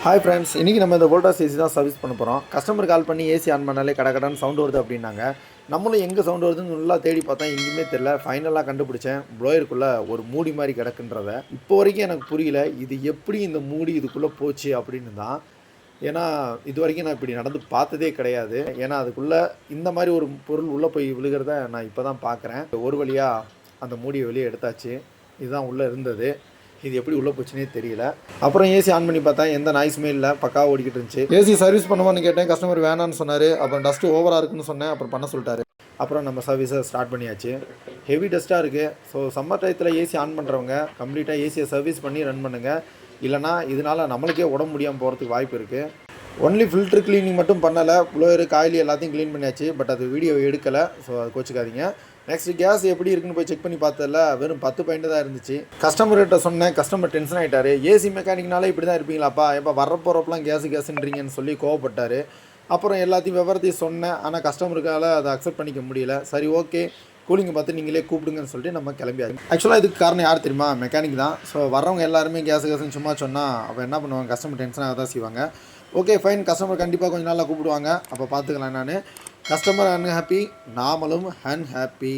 Hi friends, இன்றைக்கி நம்ம இந்த வோல்டாஸ் ஏசி தான் சர்வீஸ் பண்ண போகிறோம். கஸ்டமர் கால் பண்ணி ஏசி ஆன் பண்ணாலே கடகடன்னு சவுண்டு வருது அப்படின்னாங்க. நம்மளும் எங்கே சவுண்டு வருதுன்னு நல்லா தேடி பார்த்தா எங்கேயுமே தெரில. ஃபைனலாக கண்டுபிடிச்சேன், ப்ளோயருக்குள்ளே ஒரு மூடி மாதிரி கிடக்குன்றத. இப்போ வரைக்கும் எனக்கு புரியல, இது எப்படி இந்த மூடி இதுக்குள்ளே போச்சு அப்படின்னு தான். ஏன்னா இது வரைக்கும் நான் இப்படி நடந்து பார்த்ததே கிடையாது. ஏன்னா அதுக்குள்ளே இந்த மாதிரி ஒரு பொருள் உள்ளே போய் விழுகிறத நான் இப்போ தான் பார்க்குறேன். ஒரு வழியாக அந்த மூடியை வெளியே எடுத்தாச்சு. இதுதான் உள்ளே இருந்தது. இது எப்படி உள்ளே போச்சுன்னே தெரியல. அப்புறம் ஏசி ஆன் பண்ணி பார்த்தேன், எந்த நாய்ஸுமே இல்லை, பக்காவாக ஓடிக்கிட்டு இருந்துச்சு. ஏசி சர்வீஸ் பண்ணுவான்னு கேட்டேன், கஸ்டமர் வேணான்னு சொன்னார். அப்புறம் டஸ்ட்டு ஓவராக இருக்குன்னு சொன்னேன், அப்புறம் பண்ண சொல்லிட்டாரு. அப்புறம் நம்ம சர்வீஸை ஸ்டார்ட் பண்ணியாச்சு. ஹெவி டஸ்ட்டாக இருக்குது. ஸோ சம்மர் டயத்தில் ஏசி ஆன் பண்ணுறவங்க கம்ப்ளீட்டாக ஏசியை சர்வீஸ் பண்ணி ரன் பண்ணுங்கள். இல்லைனா இதனால் நம்மளுக்கே உடம்பு முடியாமல் போகிறதுக்கு வாய்ப்பு இருக்குது. ஒன்லி ஃபில்ட்ரு க்ளீனிங் மட்டும் பண்ணலை, ப்ளோயரு காயிலி எல்லாத்தையும் க்ளீன் பண்ணியாச்சு. பட் அது வீடியோ எடுக்கலை, ஸோ அது கோச்சிக்காதீங்க. நெக்ஸ்ட் கேஸ் எப்படி இருக்குன்னு போய் செக் பண்ணி பார்த்ததில்ல, வெறும் 10 பாயிண்ட் தான் இருந்துச்சு. கஸ்டமர்கிட்ட சொன்னேன், கஸ்டமர் டென்ஷன் ஆகிட்டார். ஏசி மெக்கானிக்னாலே இப்படி தான் இருப்பீங்களாப்பா, எப்போ வரப்போகிறப்பெல்லாம் கேஸுன்றீங்கன்னு சொல்லி கோவப்பட்டார். அப்புறம் எல்லாத்தையும் விவரத்தையும் சொன்னேன், ஆனால் கஸ்டமருக்கால் அதை அக்செப்ட் பண்ணிக்க முடியல. சரி ஓகே, கூலிங்கை பார்த்து நீங்களே கூப்பிடுங்கன்னு சொல்லிட்டு நம்ம கிளம்பியாச்சு. ஆக்சுவலாக இதுக்கு காரணம் யார் தெரியுமா? மெக்கானிக் தான். ஸோ வரவங்க எல்லாருமே கேஸுன்னு சும்மா சொன்னால் அப்போ என்ன பண்ணுவாங்க, கஸ்டமர் டென்ஷனாக தான் செய்வாங்க. ஓகே ஃபைன், கஸ்டமர் கண்டிப்பாக கொஞ்சம் நாளாக கூப்பிடுவாங்க, அப்போ பார்த்துக்கலாம். நான் கஸ்டமர் அன்ஹாப்பி, நாமளும் அன்ஹாப்பி.